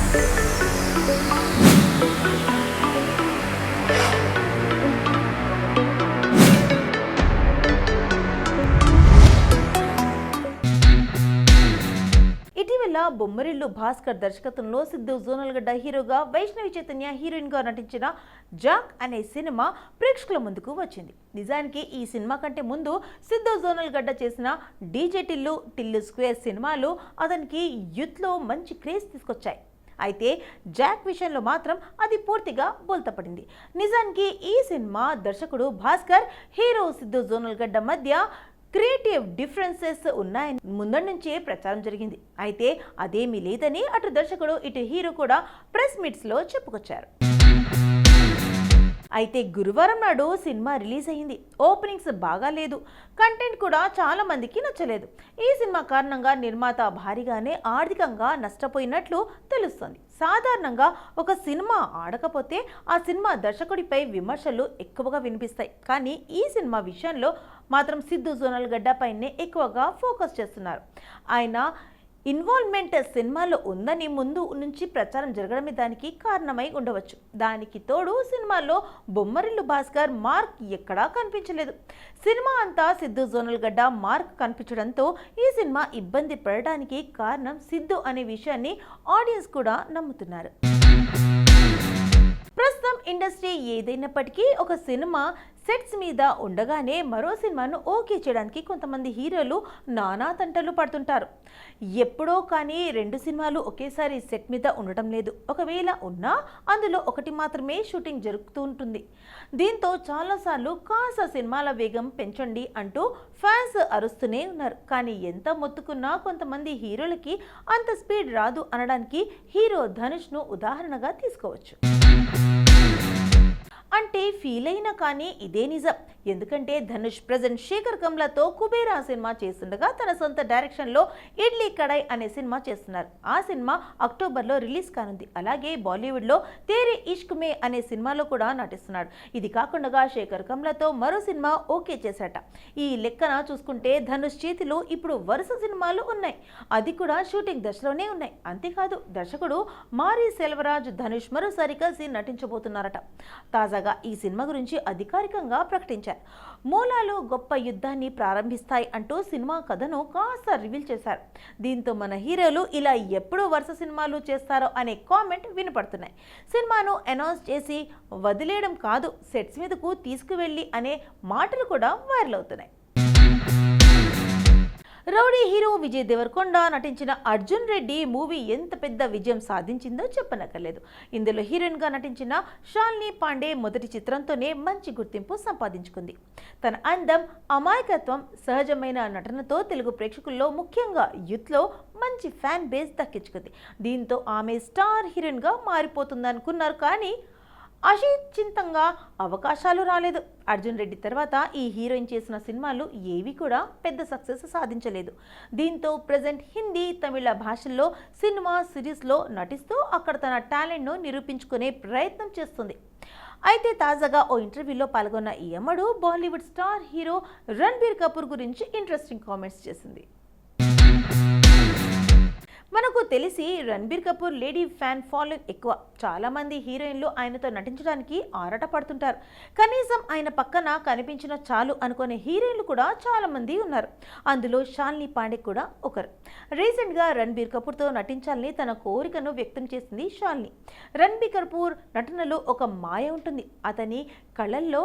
ఇటీవల బొమ్మరిల్లు భాస్కర్ దర్శకత్వంలో సిద్ధు జోనల్గడ్డ హీరోగా, వైష్ణవి చైతన్య హీరోయిన్ గా నటించిన జాక్ అనే సినిమా ప్రేక్షకుల ముందుకు వచ్చింది. నిజానికి ఈ సినిమా కంటే ముందు సిద్ధు జోనల్గడ్డ చేసిన డీజే టిల్లు స్క్వేర్ సినిమాలు అతనికి యూత్ లో మంచి క్రేజ్ తీసుకొచ్చాయి. అయితే జాక్ విషయంలో మాత్రం అది పూర్తిగా బోల్తపడింది. నిజానికి ఈ సినిమా దర్శకుడు భాస్కర్, హీరో సిద్ధు జోనల్గడ్డ మధ్య క్రియేటివ్ డిఫరెన్సెస్ ఉన్నాయని ముందు నుంచే ప్రచారం జరిగింది. అయితే అదేమీ లేదని అటు దర్శకుడు ఇటు హీరో కూడా ప్రెస్ మీట్స్ లో చెప్పుకొచ్చారు. అయితే గురువారం నాడు సినిమా రిలీజ్ అయింది. ఓపెనింగ్స్ బాగా లేదు, కంటెంట్ కూడా చాలా మందికి నచ్చలేదు. ఈ సినిమా కారణంగా నిర్మాత భారీగానే ఆర్థికంగా నష్టపోయినట్లు తెలుస్తోంది. సాధారణంగా ఒక సినిమా ఆడకపోతే ఆ సినిమా దర్శకుడిపై విమర్శలు ఎక్కువగా వినిపిస్తాయి. కానీ ఈ సినిమా విషయంలో మాత్రం సిద్ధు జోనల్గడ్డ పైనే ఎక్కువగా ఫోకస్ చేస్తున్నారు. ఆయన ఇన్వాల్వ్మెంట్ సినిమాలో ఉందని ముందు నుంచి ప్రచారం జరగడమే దానికి కారణమై ఉండవచ్చు. దానికి తోడు సినిమాలో బొమ్మరిల్లు భాస్కర్ మార్క్ ఎక్కడా కనిపించలేదు. సినిమా అంతా సిద్ధు జోనల్గడ్డ మార్క్ కనిపించడంతో ఈ సినిమా ఇబ్బంది పడడానికి కారణం సిద్ధు అనే విషయాన్ని ఆడియన్స్ కూడా నమ్ముతున్నారు. ప్రస్తుతం ఇండస్ట్రీ ఏదైనప్పటికీ ఒక సినిమా సెట్స్ మీద ఉండగానే మరో సినిమాను ఓకే చేయడానికి కొంతమంది హీరోలు నానా తంటలు పడుతుంటారు. ఎప్పుడో కానీ 2 సినిమాలు ఒకేసారి సెట్ మీద ఉండటం లేదు. ఒకవేళ ఉన్నా అందులో ఒకటి మాత్రమే షూటింగ్ జరుగుతూ ఉంటుంది. దీంతో చాలాసార్లు కాస్త సినిమాల వేగం పెంచండి అంటూ ఫ్యాన్స్ అరుస్తూనే ఉన్నారు. కానీ ఎంత మొత్తుకున్నా కొంతమంది హీరోలకి అంత స్పీడ్ రాదు అనడానికి హీరో ధనుష్ను ఉదాహరణగా తీసుకోవచ్చు. అంటే ఫీల్ అయినా కానీ ఇదే నిజం. ఎందుకంటే ధనుష్ ప్రజెంట్ శేఖర్ కమ్లతో కుబేరా సినిమా చేస్తుండగా తన సొంత డైరెక్షన్లో ఇడ్లీ కడాయ్ అనే సినిమా చేస్తున్నారు. ఆ సినిమా అక్టోబర్లో రిలీజ్ కానుంది. అలాగే బాలీవుడ్లో తేరే ఇష్క్ మే అనే సినిమాలో కూడా నటిస్తున్నాడు. ఇది కాకుండా శేఖర్ కమ్లతో మరో సినిమా ఓకే చేశాట. ఈ లెక్కన చూసుకుంటే ధనుష్ చేతిలో ఇప్పుడు వరుస సినిమాలు ఉన్నాయి. అది కూడా షూటింగ్ దశలోనే ఉన్నాయి. అంతేకాదు దర్శకుడు మారీ సెల్వరాజ్ ధనుష్ మరోసారి కలిసి నటించబోతున్నారట. తాజాగా ఈ సినిమా గురించి అధికారికంగా ప్రకటించారు. మూలాలు గొప్ప యుద్ధాన్ని ప్రారంభిస్తాయి అంటూ సినిమా కథను కాస్త రివీల్ చేశారు. దీంతో మన హీరోలు ఇలా ఎప్పుడు వరుస సినిమాలు చేస్తారో అనే కామెంట్ వినపడుతున్నాయి. సినిమాను అనౌన్స్ చేసి వదిలేయడం కాదు, సెట్స్ మీదకు తీసుకువెళ్ళి అనే మాటలు కూడా వైరల్ అవుతున్నాయి. రౌడీ హీరో విజయ్ దేవరకొండ నటించిన అర్జున్ రెడ్డి మూవీ ఎంత పెద్ద విజయం సాధించిందో చెప్పనక్కర్లేదు. ఇందులో హీరోయిన్గా నటించిన శాలిని పాండే మొదటి చిత్రంతోనే మంచి గుర్తింపు సంపాదించుకుంది. తన అందం, అమాయకత్వం, సహజమైన నటనతో తెలుగు ప్రేక్షకుల్లో ముఖ్యంగా యూత్లో మంచి ఫ్యాన్ బేస్ దక్కించుకుంది. దీంతో ఆమె స్టార్ హీరోయిన్గా మారిపోతుందనుకున్నారు. కానీ అశించితంగా అవకాశాలు రాలేదు. అర్జున్ రెడ్డి తర్వాత ఈ హీరోయిన్ చేసిన సినిమాలు ఏవి కూడా పెద్ద సక్సెస్ సాధించలేదు. దీంతో ప్రజెంట్ హిందీ, తమిళ భాషల్లో సినిమా, సిరీస్లో నటిస్తూ అక్కడ తన టాలెంట్ను నిరూపించుకునే ప్రయత్నం చేస్తుంది. అయితే తాజాగా ఓ ఇంటర్వ్యూలో పాల్గొన్న ఈ అమ్మడు బాలీవుడ్ స్టార్ హీరో రణబీర్ కపూర్ గురించి ఇంట్రెస్టింగ్ కామెంట్స్ చేసింది. మనకు తెలిసి Ranbir Kapoor lady fan following ఎక్కువ. చాలామంది హీరోయిన్లు ఆయనతో నటించడానికి ఆరాట పడుతుంటారు. కనీసం ఆయన పక్కన కనిపించిన చాలు అనుకునే హీరోయిన్లు కూడా చాలామంది ఉన్నారు. అందులో శాలిని పాండే కూడా ఒకరు. రీసెంట్గా రణబీర్ కపూర్తో నటించాలని తన కోరికను వ్యక్తం చేసింది శాలిని. రణబీర్ కపూర్ నటనలో ఒక మాయ ఉంటుంది. అతని కళ్ళల్లో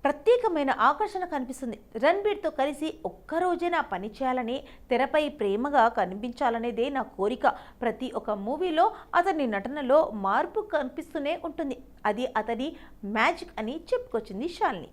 ప్రత్యేకమైన ఆకర్షణ కనిపిస్తుంది. రణబీర్తో కలిసి ఒక్కరోజైనా పని చేయాలని, తెరపై ప్రేమగా కనిపించాలనేదే నా కోరిక. ప్రతి ఒక్క మూవీలో అతని నటనలో మార్పు కనిపిస్తూనే ఉంటుంది. అది అతని మ్యాజిక్ అని చెప్పుకొచ్చింది శాలిని.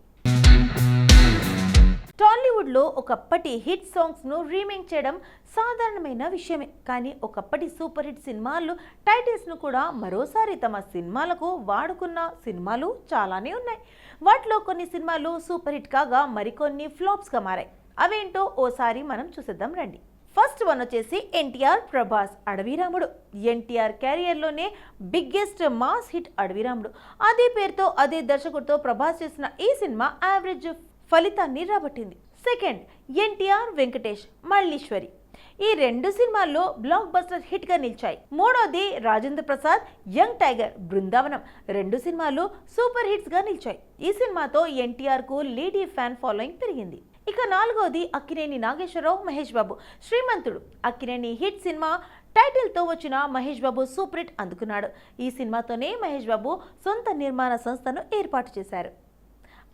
టాలీవుడ్లో ఒకప్పటి హిట్ సాంగ్స్ను రీమేక్ చేయడం సాధారణమైన విషయమే. కానీ ఒకప్పటి సూపర్ హిట్ సినిమాలు టైటిల్స్ను కూడా మరోసారి తమ సినిమాలకు వాడుకున్న సినిమాలు చాలానే ఉన్నాయి. వాటిలో కొన్ని సినిమాలు సూపర్ హిట్ కాగా మరికొన్ని ఫ్లాప్స్గా మారాయి. అవేంటో ఓసారి మనం చూసేద్దాం రండి. ఫస్ట్ వన్ వచ్చేసి ఎన్టీఆర్ ప్రభాస్ అడవిరాముడు. ఎన్టీఆర్ క్యారియర్లోనే బిగ్గెస్ట్ మాస్ హిట్ అడవిరాముడు. అదే పేరుతో అదే దర్శకుడితో ప్రభాస్ చేసిన ఈ సినిమా యావరేజ్ ఫలితాన్ని రాబట్టింది. సెకండ్, ఎన్టీఆర్ వెంకటేష్ మల్లీశ్వరి. ఈ 2 సినిమాల్లో బ్లాక్ బస్టర్ హిట్ గా నిలిచాయి. మూడోది రాజేంద్ర ప్రసాద్ యంగ్ టైగర్ బృందావనం. 2 సినిమాలు సూపర్ హిట్స్ గా నిలిచాయి. ఈ సినిమాతో ఎన్టీఆర్ కు లేడీ ఫ్యాన్ ఫాలోయింగ్ పెరిగింది. ఇక నాలుగోది అక్కినేని నాగేశ్వరరావు మహేష్ బాబు శ్రీమంతుడు. అక్కినేని హిట్ సినిమా టైటిల్ తో వచ్చిన మహేష్ బాబు సూపర్ హిట్ అందుకున్నాడు. ఈ సినిమాతోనే మహేష్ బాబు సొంత నిర్మాణ సంస్థను ఏర్పాటు చేశారు.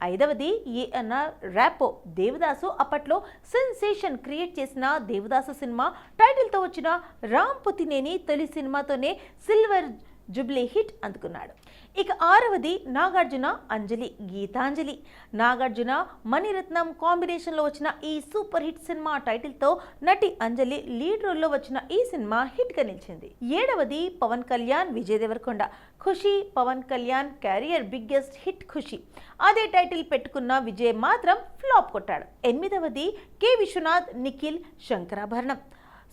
ఐదవది ఏఎన్ఆర్ ర్యాపో దేవదాసు. అప్పట్లో సెన్సేషన్ క్రియేట్ చేసిన దేవదాసు సినిమా టైటిల్తో వచ్చిన రామ్ పుతినేని తొలి సినిమాతోనే సిల్వర్ జూబ్లీ హిట్ అందుకున్నాడు. ఇక ఆరవది నాగార్జున అంజలి గీతాంజలి. నాగార్జున మణిరత్నం కాంబినేషన్లో వచ్చిన ఈ సూపర్ హిట్ సినిమా టైటిల్తో నటి అంజలి లీడ్ రోల్లో వచ్చిన ఈ సినిమా హిట్గా నిలిచింది. ఏడవది Pawan Kalyan Vijay Devarakonda Kushi. Pawan Kalyan career biggest hit Kushi. అదే టైటిల్ పెట్టుకున్న విజయ్ మాత్రం ఫ్లాప్ కొట్టాడు. ఎనిమిదవది కె విశ్వనాథ్ నిఖిల్ శంకరాభరణం.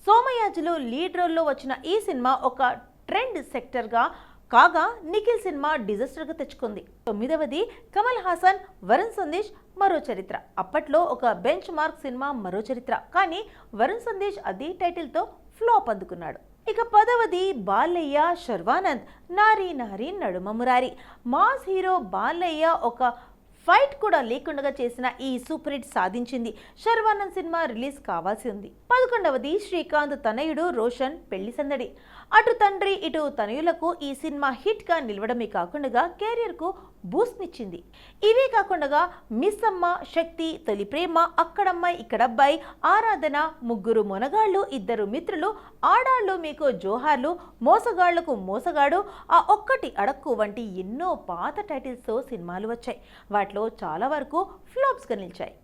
సోమయాజులు లీడ్ రోల్లో వచ్చిన ఈ సినిమా ఒక ట్రెండ్ సెక్టర్గా కాగా నిఖిల్ సినిమా డిజాస్టర్గా తెచ్చుకుంది. తొమ్మిదవది కమల్ హాసన్ వరుణ్ సందేశ్ మరో చరిత్ర. అప్పట్లో ఒక బెంచ్ మార్క్ సినిమా మరో చరిత్ర. కానీ వరుణ్ సందేశ్ అదే టైటిల్తో ఫ్లాప్ అందుకున్నాడు. ఇక పదవది బాలయ్య శర్వానంద్ నారీ నారీ నడుమ మురారి. మాస్ హీరో బాలయ్య ఒక ఫైట్ కూడా లేకుండా చేసిన ఈ సూపర్ హిట్ సాధించింది. శర్వానంద్ సినిమా రిలీజ్ కావాల్సి ఉంది. 11వది శ్రీకాంత్ తనయుడు రోషన్ పెళ్లి సందడి. అటు తండ్రి ఇటు తనయులకు ఈ సినిమా హిట్ గా నిలవడమే కాకుండా కెరియర్ కు బూస్ట్ నిచ్చింది. ఇవే కాకుండా మిస్ అమ్మ, శక్తి, తొలి ప్రేమ, అక్కడమ్మాయి ఇక్కడబ్బాయి, ఆరాధన, ముగ్గురు మొనగాళ్ళు, ఇద్దరు మిత్రులు, ఆడాళ్ళు మీకు జోహార్లు, మోసగాళ్లకు మోసగాడు, ఆ ఒక్కటి అడక్కు వంటి ఎన్నో పాత టైటిల్స్తో సినిమాలు వచ్చాయి. వాటిలో చాలా వరకు ఫ్లాప్స్ గా నిలిచాయి.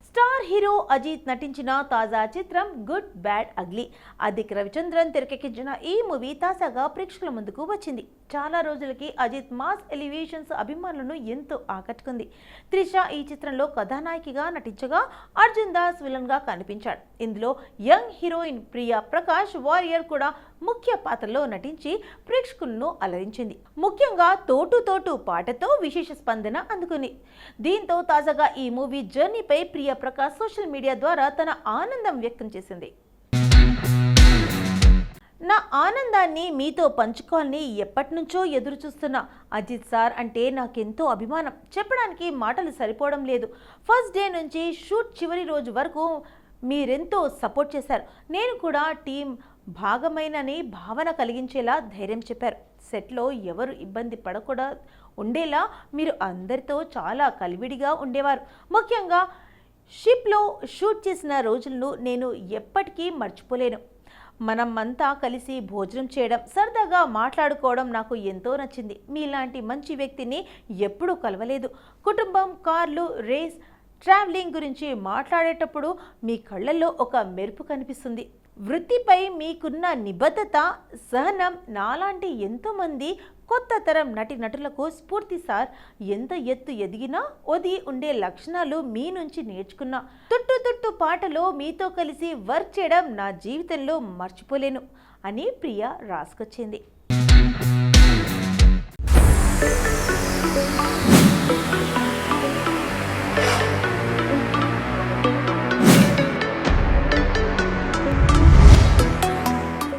స్టార్ హీరో అజిత్ నటించిన తాజా చిత్రం good bad ugly. Adhik Ravichandran తెరకెక్కించిన ఈ మూవీ తాజాగా ప్రేక్షకుల ముందుకు వచ్చింది. చాలా రోజులకి అజిత్ మాస్ ఎలివేషన్స్ అభిమానులను ఎంతో ఆకట్టుకుంది. త్రిష ఈ చిత్రంలో కథానాయికగా నటించగా అర్జున్ దాస్ విలన్ గా కనిపించాడు. ఇందులో యంగ్ హీరోయిన్ ప్రియా ప్రకాష్ వారియర్ కూడా ముఖ్య పాత్రలో నటించి ప్రేక్షకులను అలరించింది. ముఖ్యంగా తోటు తోటు పాటతో విశేష స్పందన అందుకుంది. దీంతో తాజాగా ఈ మూవీ జర్నీపై ప్రియా ప్రకాష్ సోషల్ మీడియా ద్వారా తన ఆనందం వ్యక్తం చేసింది. నా ఆనందాన్ని మీతో పంచుకోవాలని ఎప్పటి నుంచో ఎదురు చూస్తున్నా. అజిత్ సార్ అంటే నాకెంతో అభిమానం, చెప్పడానికి మాటలు సరిపోవడం లేదు. ఫస్ట్ డే నుంచి షూట్ చివరి రోజు వరకు మీరెంతో సపోర్ట్ చేశారు. నేను కూడా టీం భాగమైనని భావన కలిగించేలా ధైర్యం చెప్పారు. సెట్లో ఎవరు ఇబ్బంది పడకుండా ఉండేలా మీరు అందరితో చాలా కలివిడిగా ఉండేవారు. ముఖ్యంగా షిప్లో షూట్ చేసిన రోజులను నేను ఎప్పటికీ మర్చిపోలేను. మనమంతా కలిసి భోజనం చేయడం, సరదాగా మాట్లాడుకోవడం నాకు ఎంతో నచ్చింది. మీలాంటి మంచి వ్యక్తిని ఎప్పుడూ కలవలేదు. కుటుంబం, కార్లు, రేస్, ట్రావెలింగ్ గురించి మాట్లాడేటప్పుడు మీ కళ్ళల్లో ఒక మెరుపు కనిపిస్తుంది. వృత్తిపై మీకున్న నిబద్ధత, సహనం నాలాంటి ఎంతోమంది కొత్త తరం నటులకు స్ఫూర్తి సార్. ఎంత ఎత్తు ఎదిగినా ఒది ఉండే లక్షణాలు మీ నుంచి నేర్చుకున్నా. తుట్టు తుట్టు పాటలో మీతో కలిసి వర్క్ చేయడం నా జీవితంలో మర్చిపోలేను అని ప్రియా రాసుకొచ్చింది.